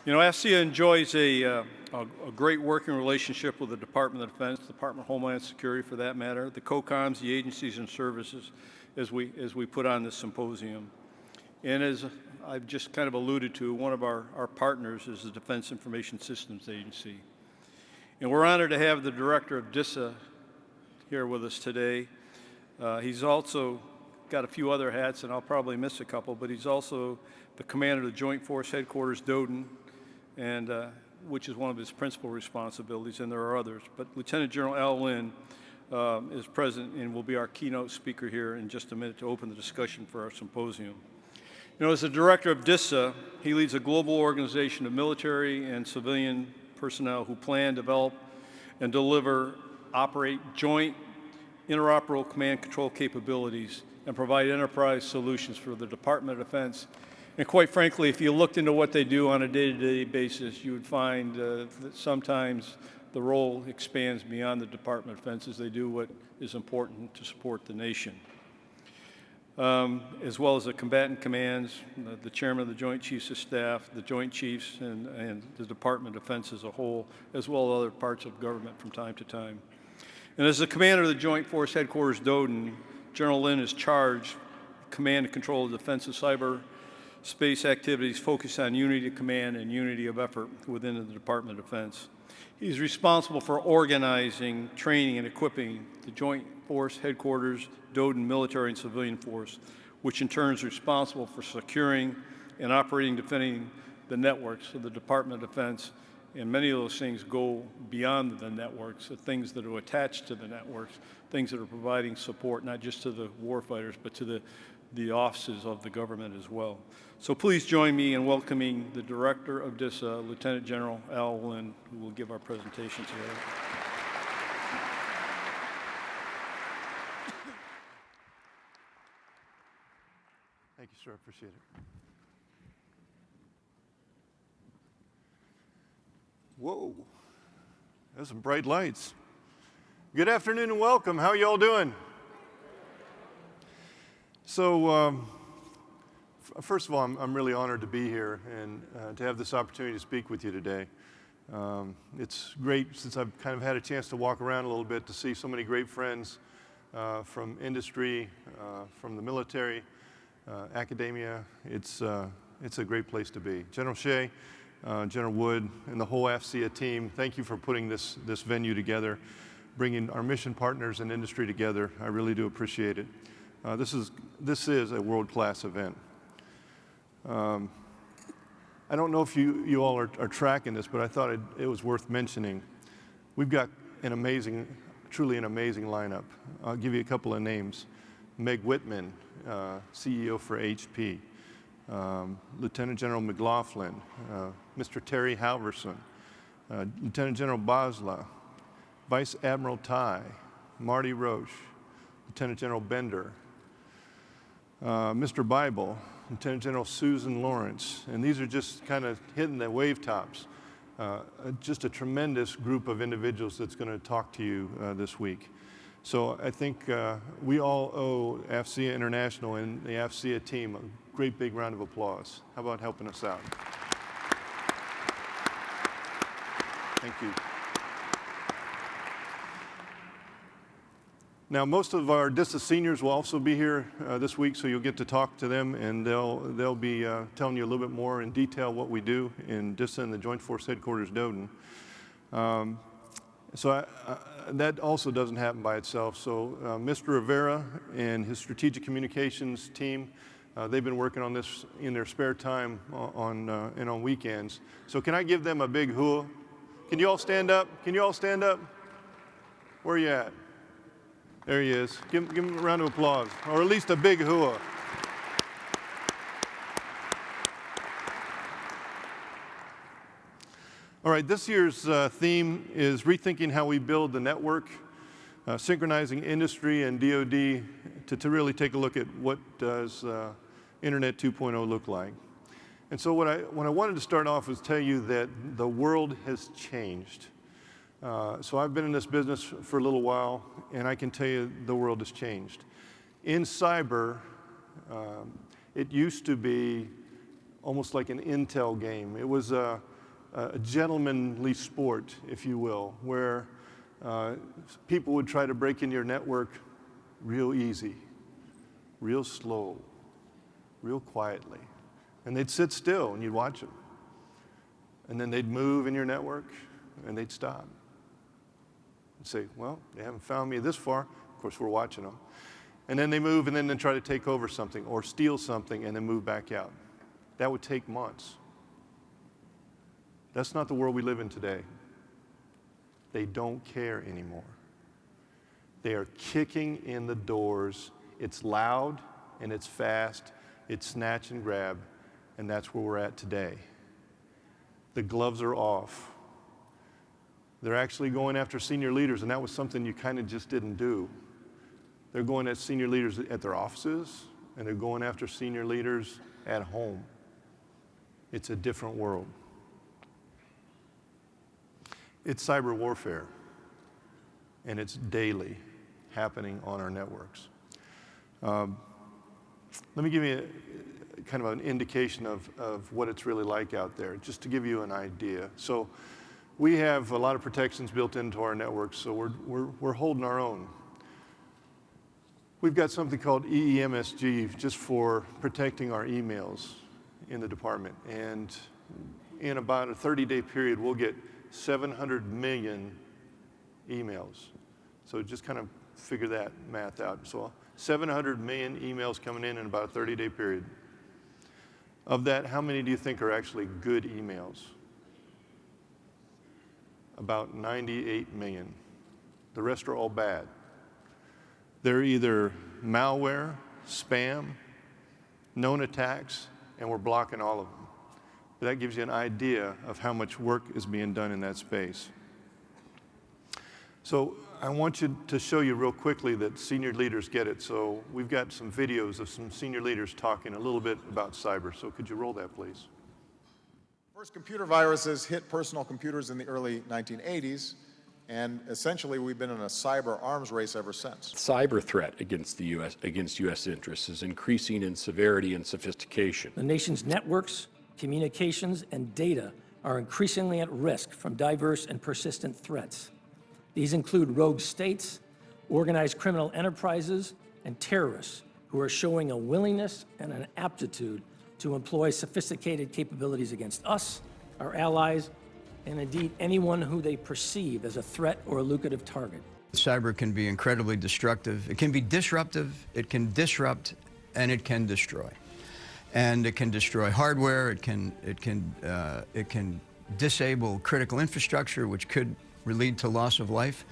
You know, AFCEA enjoys a great working relationship with the Department of Defense, the Department of Homeland Security for that matter, the COCOMs, the agencies and services as we put on this symposium. And as I've just kind of alluded to, one of our partners is the Defense Information Systems Agency. And we're honored to have the Director of DISA here with us today. He's also got a few other hats, and I'll probably miss a couple, but he's also the Commander of the Joint Force Headquarters, DODIN, and which is one of his principal responsibilities, and there are others. But Lieutenant General Lynn is present and will be our keynote speaker here in just a minute to open the discussion for our symposium. You know, as the director of DISA, he leads a global organization of military and civilian personnel who plan, develop, and operate joint interoperable command control capabilities and provide enterprise solutions for the Department of Defense. And quite frankly, if you looked into what they do on a day-to-day basis, you would find that sometimes the role expands beyond the Department of Defense as they do what is important to support the nation. As well as the combatant commands, the chairman of the Joint Chiefs of Staff, the Joint Chiefs, and the Department of Defense as a whole, as well as other parts of government from time to time. And as the commander of the Joint Force Headquarters, DODIN, General Lynn is charged command and control of defensive cyberspace activities focused on unity of command and unity of effort within the Department of Defense. He's responsible for organizing, training, and equipping the Joint Force Headquarters, DODIN military and civilian force, which in turn is responsible for securing and operating, defending the networks of the Department of Defense. And many of those things go beyond the networks, the things that are attached to the networks, things that are providing support not just to the warfighters, but to the offices of the government as well. So please join me in welcoming the Director of DISA, Lieutenant General Al Lynn, who will give our presentation today. Thank you, sir. I appreciate it. Whoa, there's some bright lights. Good afternoon and welcome. How are you all doing? So, first of all, I'm really honored to be here and to have this opportunity to speak with you today. It's great since I've kind of had a chance to walk around a little bit to see so many great friends from industry, from the military, academia. It's a great place to be. General Shea, General Wood, and the whole AFCEA team, thank you for putting this venue together, bringing our mission partners and industry together. I really do appreciate it. This is a world-class event. I don't know if you all are tracking this, but I thought it was worth mentioning. We've got truly an amazing lineup. I'll give you a couple of names. Meg Whitman, CEO for HP. Lieutenant General McLaughlin, Mr. Terry Halverson, Lieutenant General Basla, Vice Admiral Tai, Marty Roche, Lieutenant General Bender, Mr. Bible, Lieutenant General Susan Lawrence, and these are just kind of hitting the wave tops. Just a tremendous group of individuals that's going to talk to you this week. So I think we all owe AFCEA International and the AFCEA team a great big round of applause. How about helping us out? Thank you. Now, most of our DISA seniors will also be here this week, so you'll get to talk to them, and they'll be telling you a little bit more in detail what we do in DISA and the Joint Force Headquarters, DODIN. That also doesn't happen by itself. So Mr. Rivera and his strategic communications team, they've been working on this in their spare time and on weekends. So can I give them a big hoo? Can you all stand up? Can you all stand up? Where are you at? There he is. Give him a round of applause, or at least a big hoo. All right, this year's theme is rethinking how we build the network, synchronizing industry and DOD to really take a look at what does Internet 2.0 look like. And so what I wanted to start off was tell you that the world has changed. So I've been in this business for a little while, and I can tell you the world has changed. In cyber, it used to be almost like an intel game. It was a gentlemanly sport, if you will, where people would try to break into your network real easy, real slow, real quietly. And they'd sit still and you'd watch them. And then they'd move in your network and they'd stop. And say, well, they haven't found me this far. Of course, we're watching them. And then they move and then they try to take over something or steal something and then move back out. That would take months. That's not the world we live in today. They don't care anymore. They are kicking in the doors. It's loud and it's fast. It's snatch and grab, and that's where we're at today. The gloves are off. They're actually going after senior leaders, and that was something you kind of just didn't do. They're going at senior leaders at their offices, and they're going after senior leaders at home. It's a different world. It's cyber warfare, and it's daily happening on our networks. Let me give you kind of an indication of what it's really like out there, just to give you an idea. So we have a lot of protections built into our networks, so we're holding our own. We've got something called EEMSG just for protecting our emails in the department. And in about a 30-day period, we'll get 700 million emails. So just kind of figure that math out. So 700 million emails coming in about a 30-day period. Of that, how many do you think are actually good emails? About 98 million. The rest are all bad. They're either malware, spam, known attacks, and we're blocking all of them. But that gives you an idea of how much work is being done in that space. So I want you to show you real quickly that senior leaders get it. So we've got some videos of some senior leaders talking a little bit about cyber. So could you roll that, please? First computer viruses hit personal computers in the early 1980s, and essentially we've been in a cyber arms race ever since. Cyber threat against U.S. interests is increasing in severity and sophistication. The nation's networks, communications, and data are increasingly at risk from diverse and persistent threats. These include rogue states, organized criminal enterprises, and terrorists who are showing a willingness and an aptitude to employ sophisticated capabilities against us, our allies, and indeed anyone who they perceive as a threat or a lucrative target. Cyber can be incredibly destructive. It can be disruptive, it can disrupt, and it can destroy. And it can destroy hardware, it can disable critical infrastructure, which could lead to loss of life.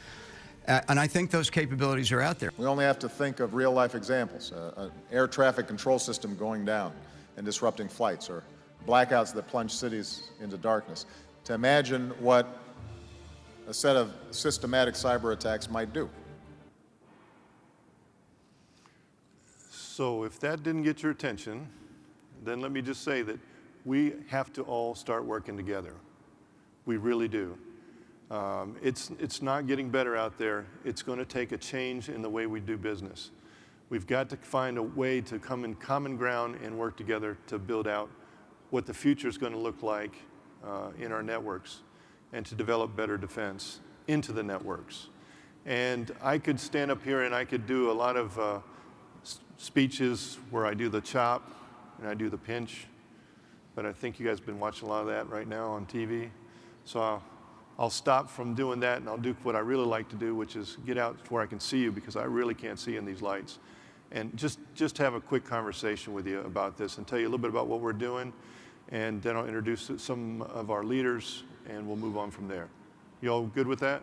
And I think those capabilities are out there. We only have to think of real-life examples, an air traffic control system going down and disrupting flights, or blackouts that plunge cities into darkness, to imagine what a set of systematic cyber attacks might do. So if that didn't get your attention, then let me just say that we have to all start working together. We really do. It's not getting better out there. It's going to take a change in the way we do business. We've got to find a way to come in common ground and work together to build out what the future is going to look like in our networks and to develop better defense into the networks. And I could stand up here and I could do a lot of speeches where I do the chop and I do the pinch, but I think you guys have been watching a lot of that right now on TV. So I'll stop from doing that and I'll do what I really like to do, which is get out to where I can see you, because I really can't see in these lights. And just have a quick conversation with you about this and tell you a little bit about what we're doing, and then I'll introduce some of our leaders and we'll move on from there. You all good with that?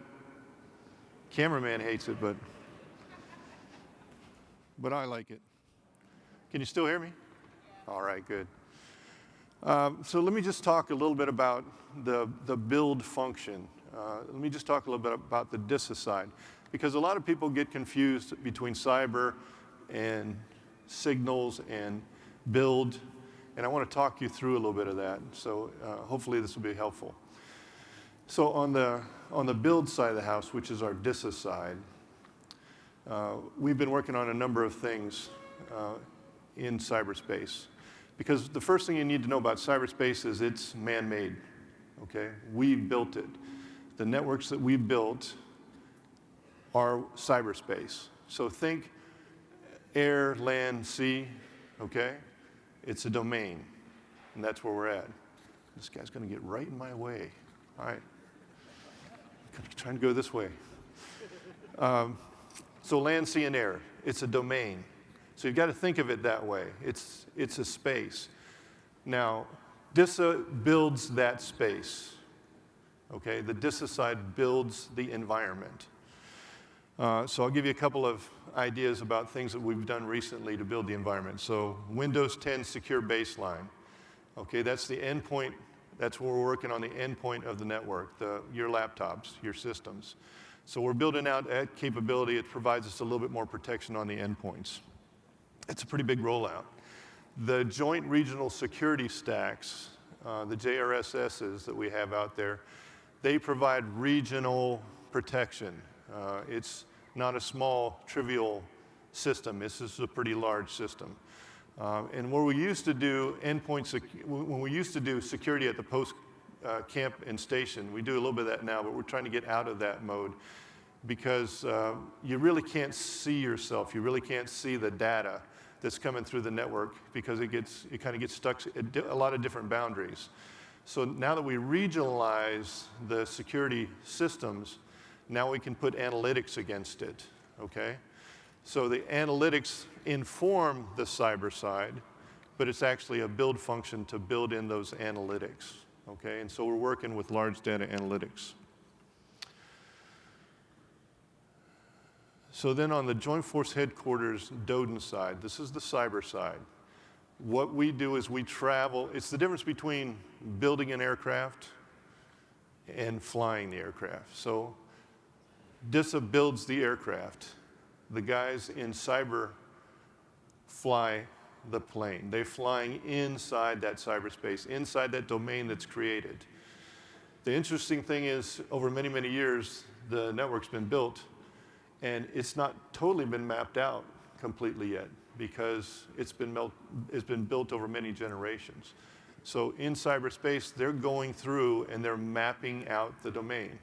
Cameraman hates it, but I like it. Can you still hear me? All right, good. So let me just talk a little bit about the build function. Let me just talk a little bit about the DISA side, because a lot of people get confused between cyber and signals and build, and I want to talk you through a little bit of that. So hopefully this will be helpful. So on the build side of the house, which is our DISA side, we've been working on a number of things in cyberspace. Because the first thing you need to know about cyberspace is it's man-made, okay? We built it. The networks that we built are cyberspace. So think air, land, sea, okay? It's a domain, and that's where we're at. This guy's gonna get right in my way. All right, trying to go this way. So land, sea, and air, it's a domain. So you've got to think of it that way. It's a space. Now, DISA builds that space, okay? The DISA side builds the environment. So I'll give you a couple of ideas about things that we've done recently to build the environment. So Windows 10 Secure Baseline, okay? That's the endpoint. That's where we're working on the endpoint of the network, your laptops, your systems. So we're building out that capability. It provides us a little bit more protection on the endpoints. It's a pretty big rollout. The joint regional security stacks, the JRSSs that we have out there, they provide regional protection. It's not a small, trivial system. This is a pretty large system. And where we used to do when we used to do security at the post camp and station, we do a little bit of that now, but we're trying to get out of that mode because you really can't see yourself. You really can't see the data that's coming through the network because it kind of gets stuck at a lot of different boundaries. So now that we regionalize the security systems, now we can put analytics against it, okay? So the analytics inform the cyber side, but it's actually a build function to build in those analytics, okay? And so we're working with large data analytics. So then on the Joint Force Headquarters DODIN side, this is the cyber side. What we do is we travel. It's the difference between building an aircraft and flying the aircraft. So DISA builds the aircraft. The guys in cyber fly the plane. They're flying inside that cyberspace, inside that domain that's created. The interesting thing is, over many, many years, the network's been built, and it's not totally been mapped out completely yet because it's been built over many generations. So in cyberspace, they're going through and they're mapping out the domain.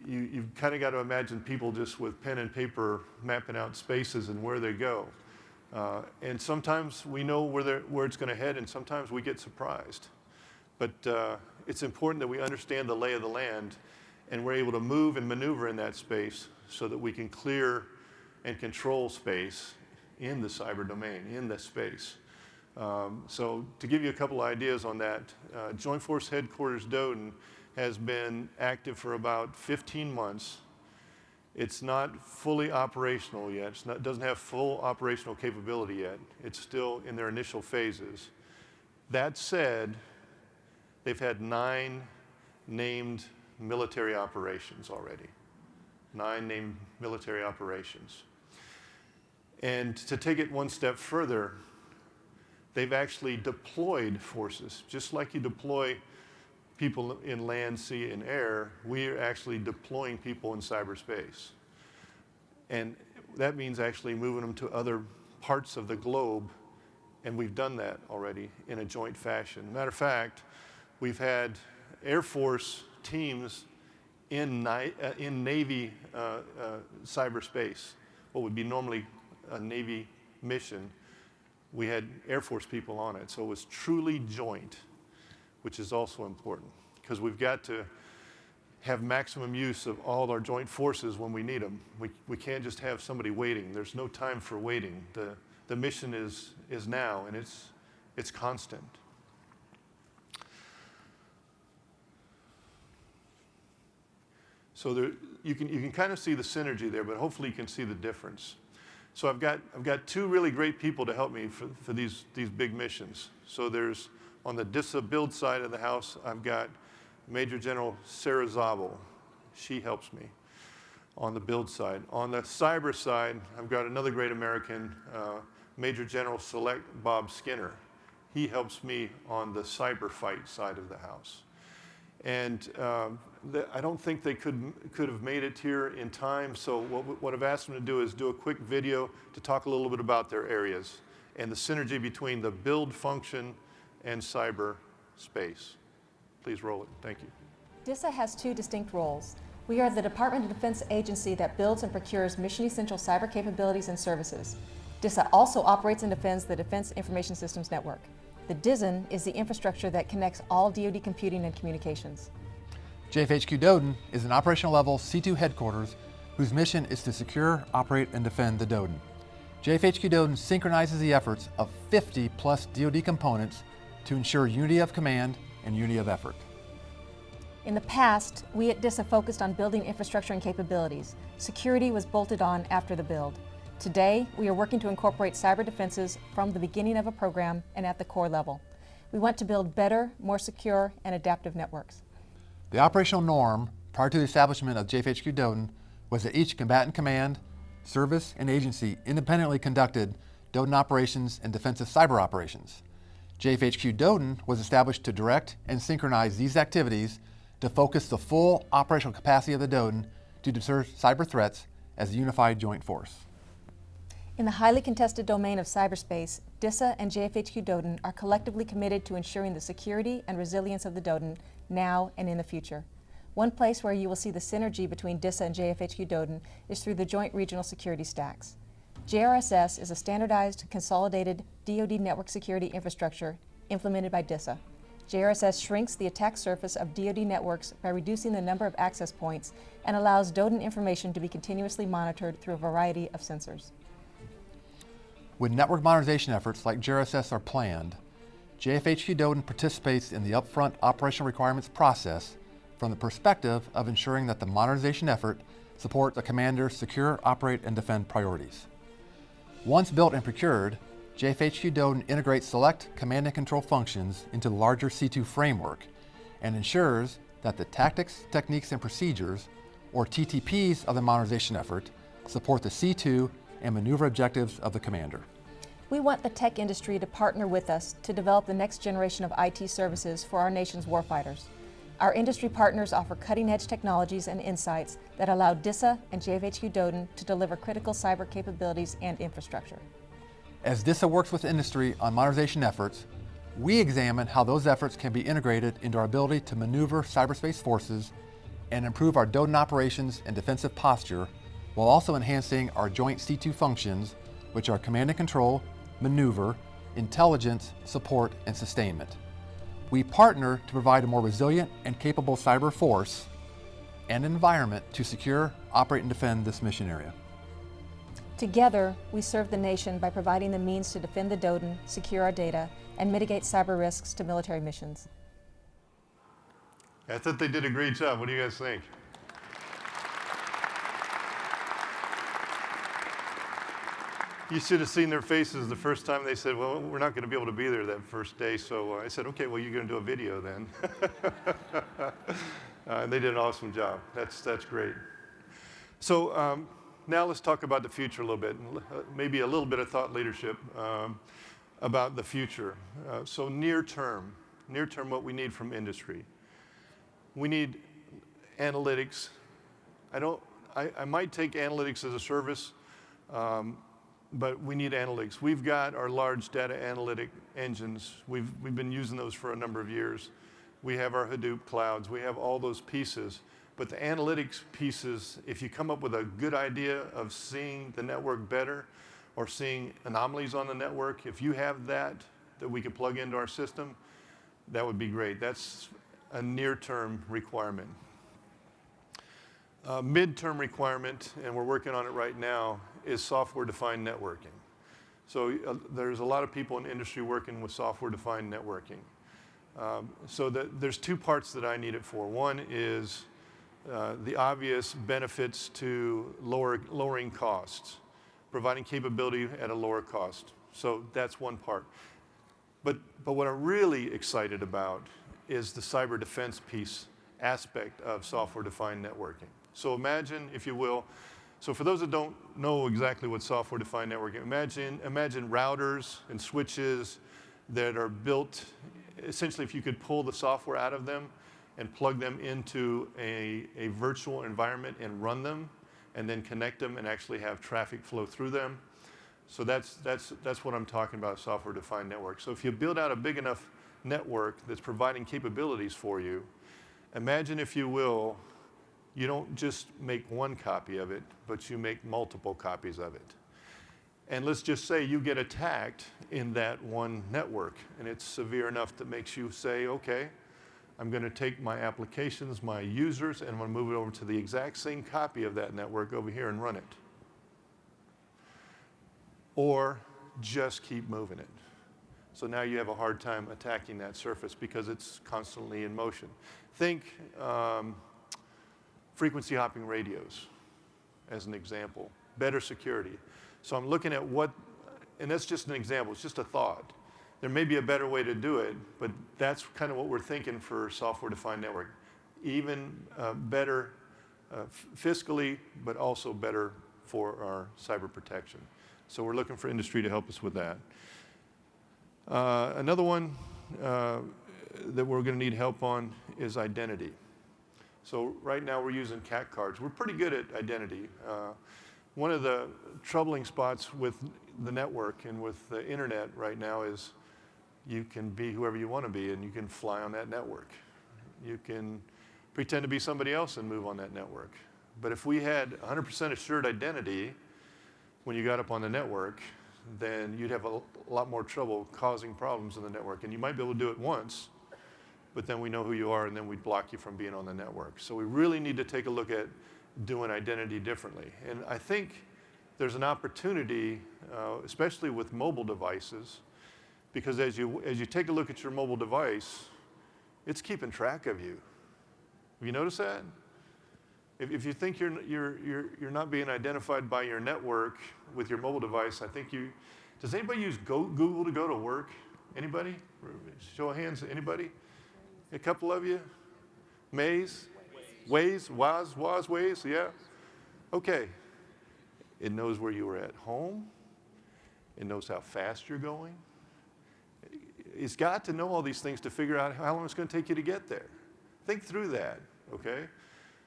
You've kind of got to imagine people just with pen and paper mapping out spaces and where they go. And sometimes we know where it's going to head, and sometimes we get surprised. But it's important that we understand the lay of the land, and we're able to move and maneuver in that space so that we can clear and control space in the cyber domain, in this space. So to give you a couple ideas on that, Joint Force Headquarters DODIN has been active for about 15 months. It's not fully operational yet. It doesn't have full operational capability yet. It's still in their initial phases. That said, they've had 9 named military operations already. 9 named military operations. And to take it one step further, they've actually deployed forces. Just like you deploy people in land, sea, and air, we are actually deploying people in cyberspace. And that means actually moving them to other parts of the globe, and we've done that already in a joint fashion. Matter of fact, we've had Air Force teams in Navy cyberspace, what would be normally a Navy mission. We had Air Force people on it, so it was truly joint, which is also important because we've got to have maximum use of all our joint forces when we need them. We can't just have somebody waiting. There's no time for waiting. The mission is now, and it's constant. So you can kind of see the synergy there, but hopefully you can see the difference. So I've got 2 really great people to help me for these big missions. So there's, on the DISA build side of the house, I've got Major General Sarah Zabel. She helps me on the build side. On the cyber side, I've got another great American, Major General Select Bob Skinner. He helps me on the cyber fight side of the house. And I don't think they could have made it here in time, so what I've asked them to do is do a quick video to talk a little bit about their areas and the synergy between the build function and cyber space. Please roll it. Thank you. DISA has two distinct roles. We are the Department of Defense agency that builds and procures mission-essential cyber capabilities and services. DISA also operates and defends the Defense Information Systems Network. The DISAN is the infrastructure that connects all DoD computing and communications. JFHQ DODIN is an operational level C2 headquarters whose mission is to secure, operate, and defend the DODIN. JFHQ DODIN synchronizes the efforts of 50 plus DoD components to ensure unity of command and unity of effort. In the past, we at DISA focused on building infrastructure and capabilities. Security was bolted on after the build. Today, we are working to incorporate cyber defenses from the beginning of a program and at the core level. We want to build better, more secure, and adaptive networks. The operational norm prior to the establishment of JFHQ DODIN was that each combatant command, service, and agency independently conducted DODIN operations and defensive cyber operations. JFHQ DODIN was established to direct and synchronize these activities to focus the full operational capacity of the DODIN to deter cyber threats as a unified joint force. In the highly contested domain of cyberspace, DISA and JFHQ DODIN are collectively committed to ensuring the security and resilience of the DODIN now and in the future. One place where you will see the synergy between DISA and JFHQ DODIN is through the Joint Regional Security Stacks. JRSS is a standardized, consolidated DoD network security infrastructure implemented by DISA. JRSS shrinks the attack surface of DoD networks by reducing the number of access points and allows DODIN information to be continuously monitored through a variety of sensors. When network modernization efforts like JRSS are planned, JFHQ DODIN participates in the upfront operational requirements process from the perspective of ensuring that the modernization effort supports a commander's secure, operate, and defend priorities. Once built and procured, JFHQ DODIN integrates select command and control functions into the larger C2 framework and ensures that the tactics, techniques, and procedures, or TTPs of the modernization effort, support the C2 and maneuver objectives of the commander. We want the tech industry to partner with us to develop the next generation of IT services for our nation's warfighters. Our industry partners offer cutting-edge technologies and insights that allow DISA and JFHQ DODIN to deliver critical cyber capabilities and infrastructure. As DISA works with industry on modernization efforts, we examine how those efforts can be integrated into our ability to maneuver cyberspace forces and improve our DODIN operations and defensive posture, while also enhancing our joint C2 functions, which are command and control, maneuver, intelligence, support, and sustainment. We partner to provide a more resilient and capable cyber force and environment to secure, operate, and defend this mission area. Together, we serve the nation by providing the means to defend the DODIN, secure our data, and mitigate cyber risks to military missions. I thought they did a great job. What do you guys think? You should have seen their faces the first time they said, well, we're not going to be able to be there that first day. So I said, okay, well, you're going to do a video then. And they did an awesome job. That's great. So now let's talk about the future a little bit, maybe a little bit of thought leadership about the future. So near term, what we need from industry. We need analytics. I might take analytics as a service, but we need analytics. We've got our large data analytic engines. We've been using those for a number of years. We have our Hadoop clouds. We have all those pieces. But the analytics pieces, if you come up with a good idea of seeing the network better or seeing anomalies on the network, if you have that we could plug into our system, that would be great. That's a near-term requirement. Mid-term requirement, and we're working on it right now, is software-defined networking. So there's a lot of people in the industry working with software-defined networking. So there's two parts that I need it for. One is the obvious benefits to lowering costs, providing capability at a lower cost. So that's one part. But what I'm really excited about is the cyber defense piece aspect of software-defined networking. So imagine, if you will, so for those that don't know exactly what software-defined networking, imagine routers and switches that are built, essentially if you could pull the software out of them and plug them into a virtual environment and run them, and then connect them and actually have traffic flow through them. So that's what I'm talking about, software-defined network. So if you build out a big enough network that's providing capabilities for you, imagine, if you will, you don't just make one copy of it, but you make multiple copies of it. And let's just say you get attacked in that one network, and it's severe enough that makes you say, okay, I'm going to take my applications, my users, and I'm going to move it over to the exact same copy of that network over here and run it. Or just keep moving it. So now you have a hard time attacking that surface because it's constantly in motion. Think frequency hopping radios as an example. Better security. So I'm looking at what, and that's just an example, it's just a thought. There may be a better way to do it, but that's kind of what we're thinking for software-defined network. Even better fiscally, but also better for our cyber protection. So we're looking for industry to help us with that. Another one that we're going to need help on is identity. So right now we're using CAC cards. We're pretty good at identity. One of the troubling spots with the network and with the internet right now is you can be whoever you want to be and you can fly on that network. You can pretend to be somebody else and move on that network. But if we had 100% assured identity when you got up on the network, then you'd have a lot more trouble causing problems in the network. And you might be able to do it once, but then we know who you are and then we'd block you from being on the network. So we really need to take a look at doing identity differently. And I think there's an opportunity, especially with mobile devices, because as you take a look at your mobile device, it's keeping track of you. Have you noticed that? If you think you're not being identified by your network with your mobile device, I think you, does anybody use Google to go to work? Anybody? Show of hands, anybody? A couple of you? Waze, Waze, yeah? Okay. It knows where you were at home. It knows how fast you're going. It's got to know all these things to figure out how long it's going to take you to get there. Think through that, okay?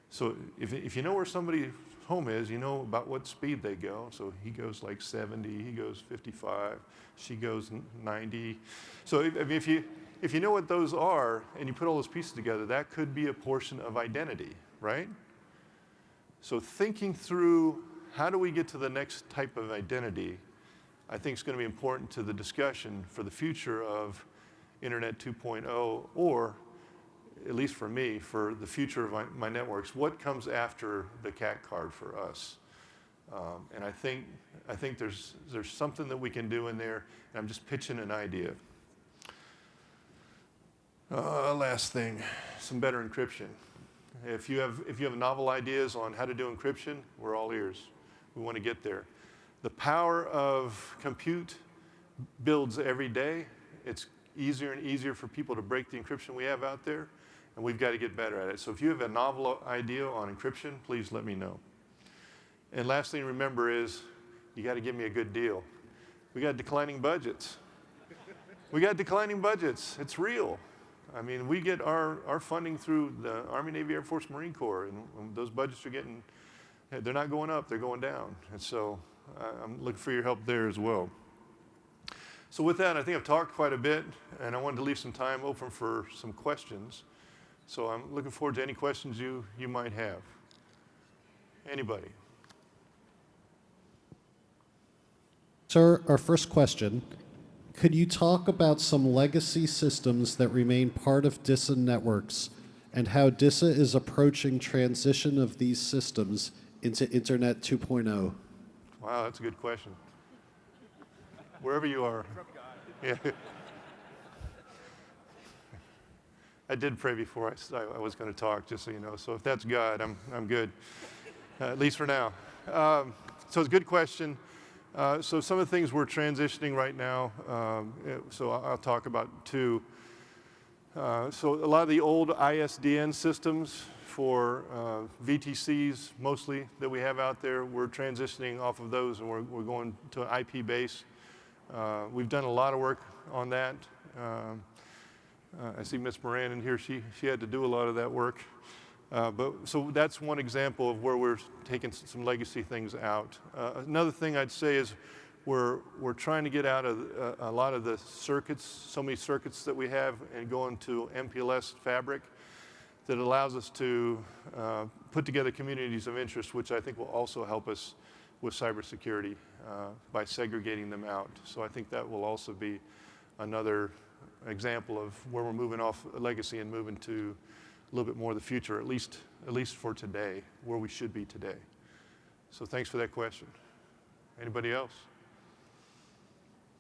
So if you know where somebody's home is, you know about what speed they go. So he goes like 70, he goes 55, she goes 90. So if you know what those are and you put all those pieces together, that could be a portion of identity, right? So thinking through how do we get to the next type of identity, I think is going to be important to the discussion for the future of Internet 2.0, or at least for me, for the future of my networks. What comes after the CAC card for us? And I think there's something that we can do in there, and I'm just pitching an idea. Last thing, some better encryption. If you have novel ideas on how to do encryption, we're all ears. We want to get there. The power of compute builds every day. It's easier and easier for people to break the encryption we have out there, and we've got to get better at it. So if you have a novel idea on encryption, please let me know. And last thing to remember is you got to give me a good deal. We got declining budgets. We got declining budgets. It's real. I mean, we get our funding through the Army, Navy, Air Force, Marine Corps, and when those budgets are getting, they're not going up, they're going down. And so I'm looking for your help there as well. So with that, I think I've talked quite a bit, and I wanted to leave some time open for some questions. So I'm looking forward to any questions you might have. Anybody? Sir, our first question. Could you talk about some legacy systems that remain part of DISA networks and how DISA is approaching transition of these systems into Internet 2.0? Wow, that's a good question. Wherever you are. Yeah. I did pray before I was going to talk, just so you know. So if that's God, I'm good, at least for now. So it's a good question. So some of the things we're transitioning right now, so I'll talk about two. So a lot of the old ISDN systems for VTCs mostly that we have out there, we're transitioning off of those and we're going to an IP base. We've done a lot of work on that. I see Miss Moran in here, she had to do a lot of that work. So that's one example of where we're taking some legacy things out. Another thing I'd say is we're trying to get out of a lot of the circuits, so many circuits that we have, and go into MPLS fabric that allows us to put together communities of interest, which I think will also help us with cybersecurity by segregating them out. So I think that will also be another example of where we're moving off legacy and moving to a little bit more of the future, at least for today, where we should be today. So thanks for that question. Anybody else?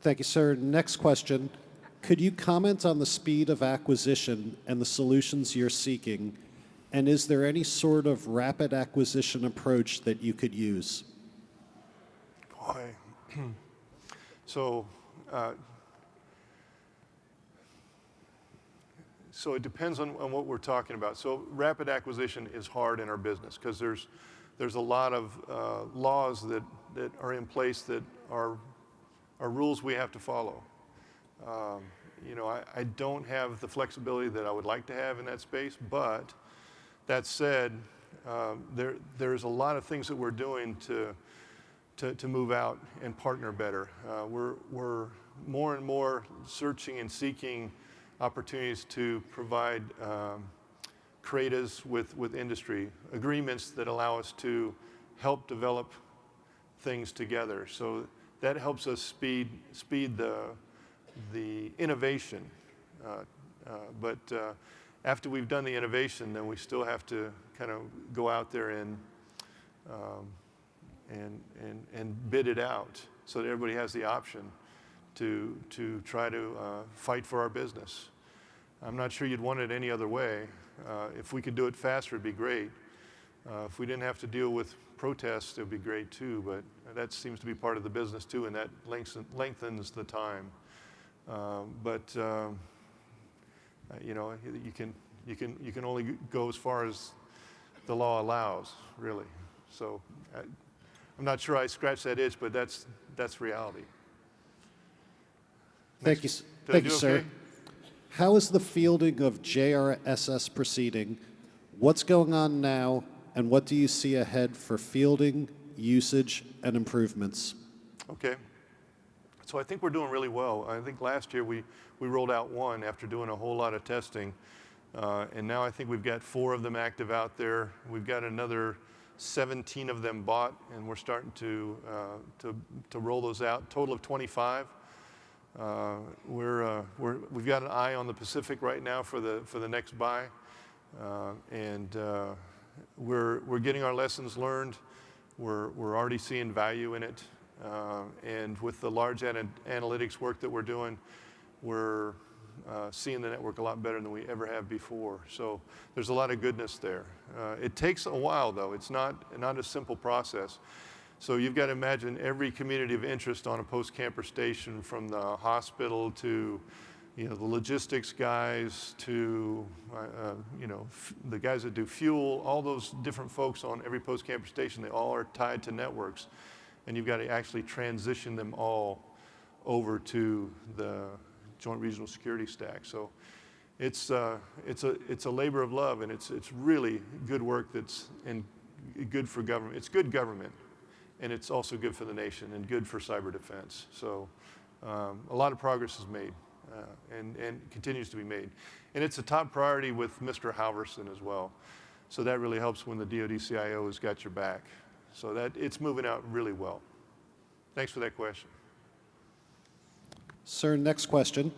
Thank you, sir. Next question. Could you comment on the speed of acquisition and the solutions you're seeking? And is there any sort of rapid acquisition approach that you could use? Boy. So it depends on what we're talking about. So rapid acquisition is hard in our business because there's a lot of laws that are in place that are rules we have to follow. I don't have the flexibility that I would like to have in that space, but that said, there's a lot of things that we're doing to move out and partner better. We're more and more searching and seeking opportunities to provide CRADAs with industry, agreements that allow us to help develop things together. So that helps us speed the innovation. But after we've done the innovation, then we still have to kind of go out there and bid it out so that everybody has the option to try to fight for our business. I'm not sure you'd want it any other way. If we could do it faster, it'd be great. If we didn't have to deal with protests, it'd be great too, but that seems to be part of the business too, and that lengthens the time. You can only go as far as the law allows, really. So I'm not sure I scratched that itch, but that's reality. Thank you, sir. Okay? How is the fielding of JRSS proceeding? What's going on now, and what do you see ahead for fielding, usage, and improvements? Okay. So I think we're doing really well. I think last year we rolled out one after doing a whole lot of testing. And now I think we've got 4 of them active out there. We've got another 17 of them bought, and we're starting to roll those out. Total of 25. We've got an eye on the Pacific right now for the next buy, and we're getting our lessons learned. We're already seeing value in it, and with the large analytics work that we're doing, we're seeing the network a lot better than we ever have before. So there's a lot of goodness there. It takes a while, though. It's not a simple process. So you've got to imagine every community of interest on a post-camper station, from the hospital to the logistics guys to the guys that do fuel, all those different folks on every post-camper station. They all are tied to networks, and you've got to actually transition them all over to the Joint Regional Security Stack. So it's a labor of love, and it's really good work that's good for government. It's good government, and it's also good for the nation and good for cyber defense. So a lot of progress is made and continues to be made. And it's a top priority with Mr. Halverson as well. So that really helps when the DoD CIO has got your back. So that it's moving out really well. Thanks for that question. Sir, next question.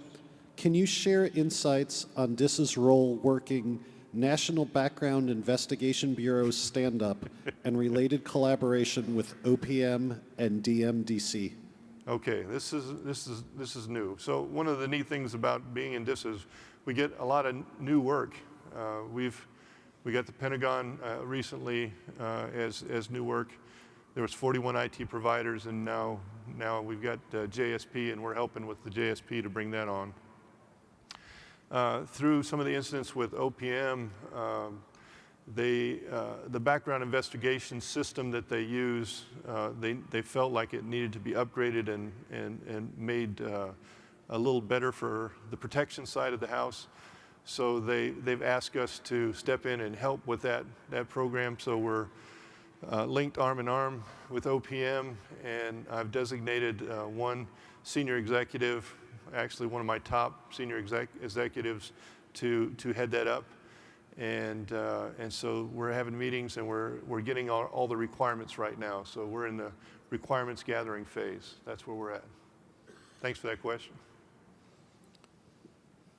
Can you share insights on DISA's role working National Background Investigation Bureau's stand-up and related collaboration with OPM and DMDC? Okay, this is new. So one of the neat things about being in DISA is we get a lot of new work. We got the Pentagon recently as new work. There was 41 IT providers, and now we've got JSP, and we're helping with the JSP to bring that on. Through some of the incidents with OPM, the background investigation system that they use, they felt like it needed to be upgraded and made a little better for the protection side of the house. So they've asked us to step in and help with that program. So we're linked arm in arm with OPM, and I've designated one senior executive, actually one of my top senior executives, to head that up. And so we're having meetings, and we're getting all the requirements right now. So we're in the requirements gathering phase. That's where we're at. Thanks for that question.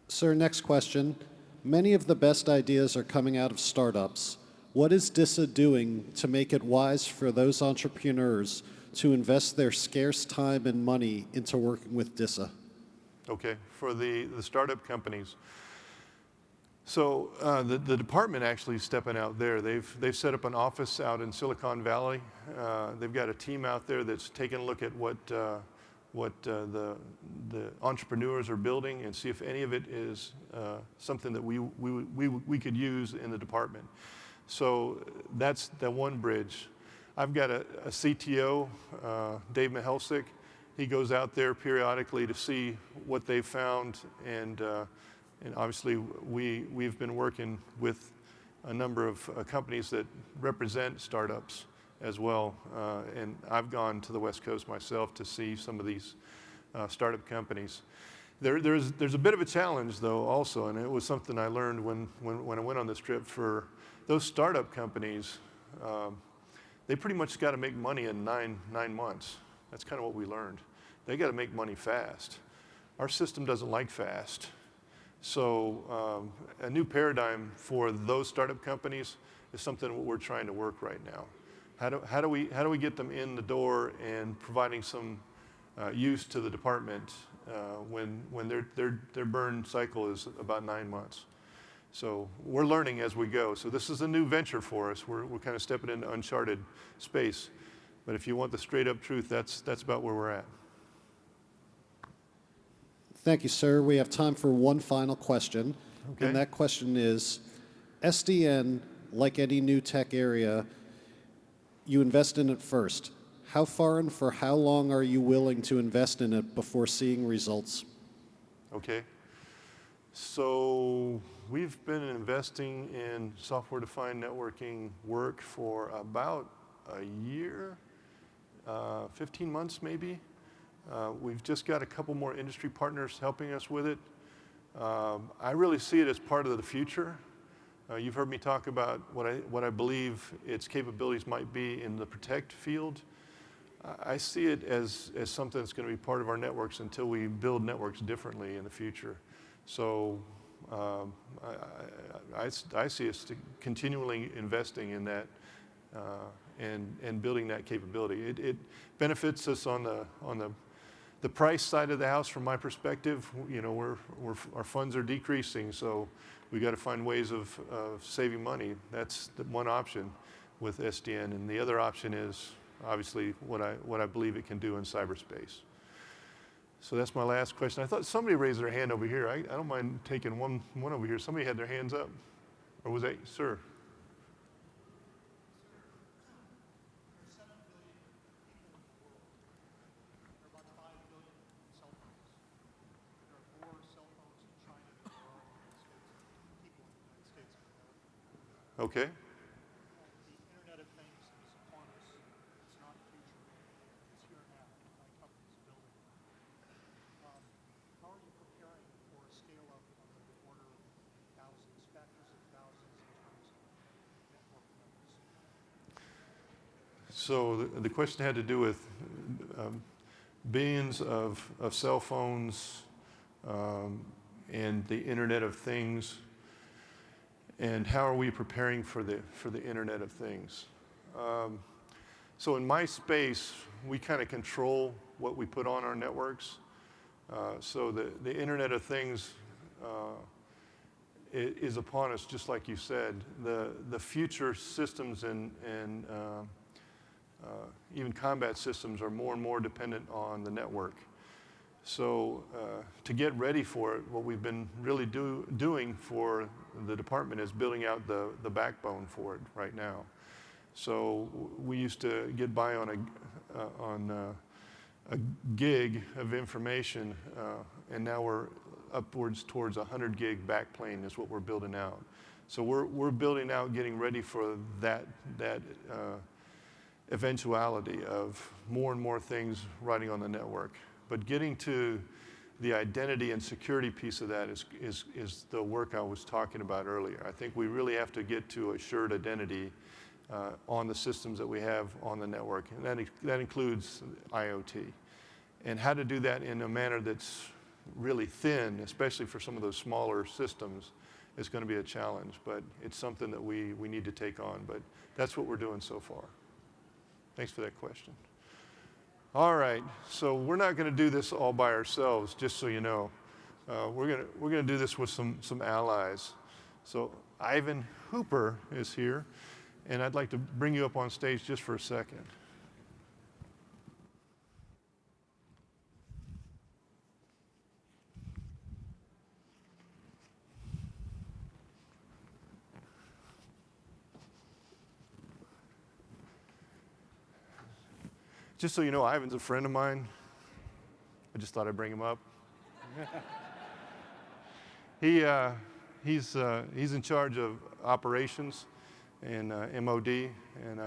Sir, next question. Many of the best ideas are coming out of startups. What is DISA doing to make it wise for those entrepreneurs to invest their scarce time and money into working with DISA? Okay, for the startup companies. So the department actually is stepping out there. They've set up an office out in Silicon Valley. They've got a team out there that's taking a look at what the entrepreneurs are building and see if any of it is something that we could use in the department. So that's the one bridge. I've got a CTO, Dave Mihelsic. He goes out there periodically to see what they've found, and obviously we've been working with a number of companies that represent startups as well, and I've gone to the West Coast myself to see some of these startup companies. There's a bit of a challenge though also, and it was something I learned when I went on this trip. For those startup companies, they pretty much got to make money in nine months. That's kind of what we learned. They got to make money fast. Our system doesn't like fast. So a new paradigm for those startup companies is something we're trying to work right now. How do we get them in the door and providing some use to the department when their burn cycle is about 9 months? So we're learning as we go. So this is a new venture for us. We're kind of stepping into uncharted space. But if you want the straight up truth, that's about where we're at. Thank you, sir. We have time for one final question. Okay. And that question is, SDN, like any new tech area, you invest in it first. How far and for how long are you willing to invest in it before seeing results? Okay. So we've been investing in software-defined networking work for about a year, 15 months maybe. We've just got a couple more industry partners helping us with it. I really see it as part of the future. You've heard me talk about what I believe its capabilities might be in the protect field. I see it as something that's going to be part of our networks until we build networks differently in the future. So I see us continually investing in that and building that capability. It benefits us on the price side of the house. From my perspective, you know, our funds are decreasing, so we got to find ways of saving money. That's the one option with SDN, and the other option is obviously what I believe it can do in cyberspace. So that's my last question. I thought somebody raised their hand over here. I don't mind taking one over here. Somebody had their hands up, or was that sir? Okay. The Internet of Things is upon us. It's not the future. It's here now. My company's building it. How are you preparing for a scale-up on the order of thousands, factors of thousands in terms of network members? So the question had to do with billions of cell phones and the Internet of Things. And how are we preparing for the Internet of Things? So in my space, we kind of control what we put on our networks. So the Internet of Things is upon us, just like you said. The future systems and even combat systems are more and more dependent on the network. So to get ready for it, what we've been really doing for the department is building out the backbone for it right now. So we used to get by on a gig of information, and now we're upwards towards 100 gig backplane is what we're building out. So we're building out, getting ready for that eventuality of more and more things running on the network. But getting to the identity and security piece of that is the work I was talking about earlier. I think we really have to get to assured identity on the systems that we have on the network, and that includes IoT. And how to do that in a manner that's really thin, especially for some of those smaller systems, is going to be a challenge, but it's something that we need to take on. But that's what we're doing so far. Thanks for that question. All right, so we're not going to do this all by ourselves, just so you know. We're going to do this with some allies. So Ivan Hooper is here, and I'd like to bring you up on stage just for a second. Just so you know, Ivan's a friend of mine. I just thought I'd bring him up. He's in charge of operations and MOD, and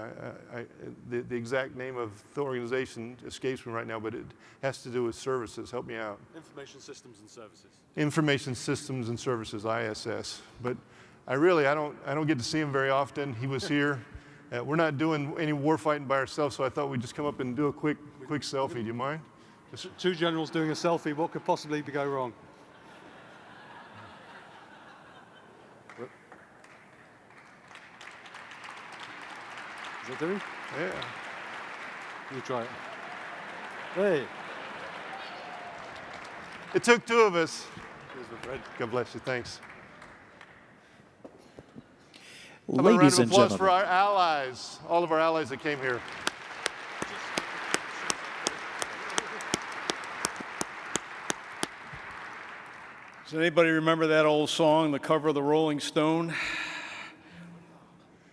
the exact name of the organization escapes me right now, but it has to do with services. Help me out. Information Systems and Services. Information Systems and Services, ISS. But I don't get to see him very often. He was here. We're not doing any war fighting by ourselves, so I thought we'd just come up and do a quick selfie. Do you mind? Two generals doing a selfie. What could possibly go wrong? Is that doing? Yeah. Let me try it. Hey. It took two of us. Here's my friend. God bless you. Thanks. Ladies and applause for gentlemen, our allies, all of our allies that came here. Does anybody remember that old song, the cover of the Rolling Stone?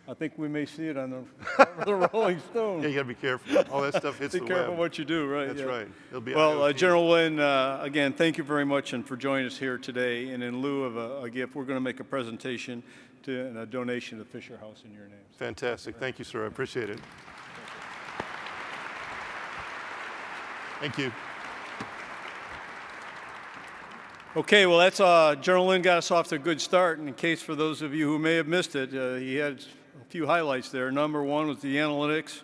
I think we may see it on the cover of the Rolling Stone. Yeah, you got to be careful. All that stuff hits the Be web. careful what you do, right? That's yeah. right. It'll be Well, IoT. General Lynn, again, thank you very much and for joining us here today. And in lieu of a gift, we're going to make a presentation and a donation to Fisher House in your name. Fantastic. Thank you, sir. I appreciate it. Thank you. Okay, well, that's General Lynn got us off to a good start. And in case for those of you who may have missed it, he had a few highlights there. Number one was the analytics,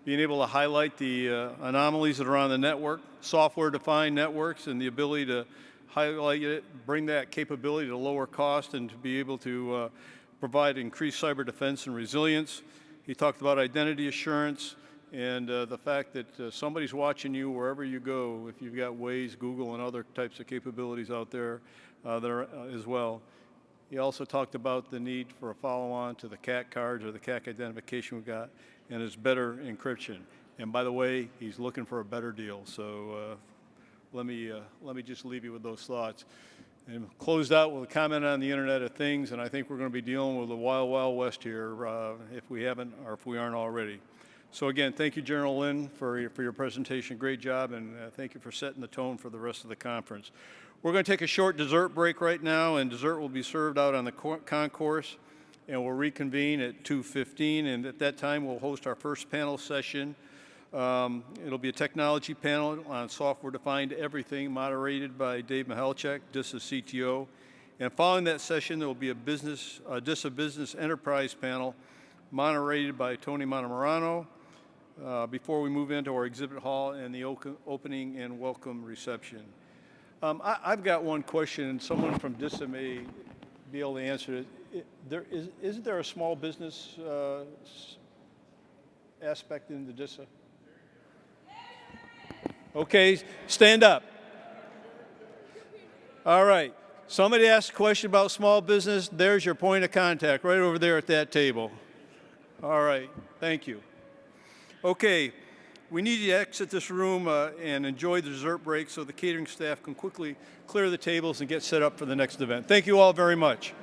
being able to highlight the anomalies that are on the network, software-defined networks, and the ability to highlight it, bring that capability to lower cost and to be able to provide increased cyber defense and resilience. He talked about identity assurance and the fact that somebody's watching you wherever you go, if you've got Waze, Google, and other types of capabilities out there that are as well. He also talked about the need for a follow-on to the CAC cards or the CAC identification we've got, and his better encryption. And by the way, he's looking for a better deal. So let me just leave you with those thoughts. And closed out with a comment on the Internet of Things, and I think we're going to be dealing with the wild, wild west here if we haven't or if we aren't already. So again, thank you, General Lynn, for your presentation. Great job, and thank you for setting the tone for the rest of the conference. We're going to take a short dessert break right now, and dessert will be served out on the concourse, and we'll reconvene at 2:15, and at that time we'll host our first panel session. It'll be a technology panel on software-defined everything, moderated by Dave Mihalchek, DISA CTO. And following that session, there will be a DISA Business Enterprise panel, moderated by Tony Montemurano, before we move into our exhibit hall and the opening and welcome reception. I've got one question, and someone from DISA may be able to answer it. Isn't there a small business aspect in the DISA? Okay, stand up. All right. Somebody asked a question about small business. There's your point of contact right over there at that table. All right. Thank you. Okay. We need you to exit this room and enjoy the dessert break so the catering staff can quickly clear the tables and get set up for the next event. Thank you all very much.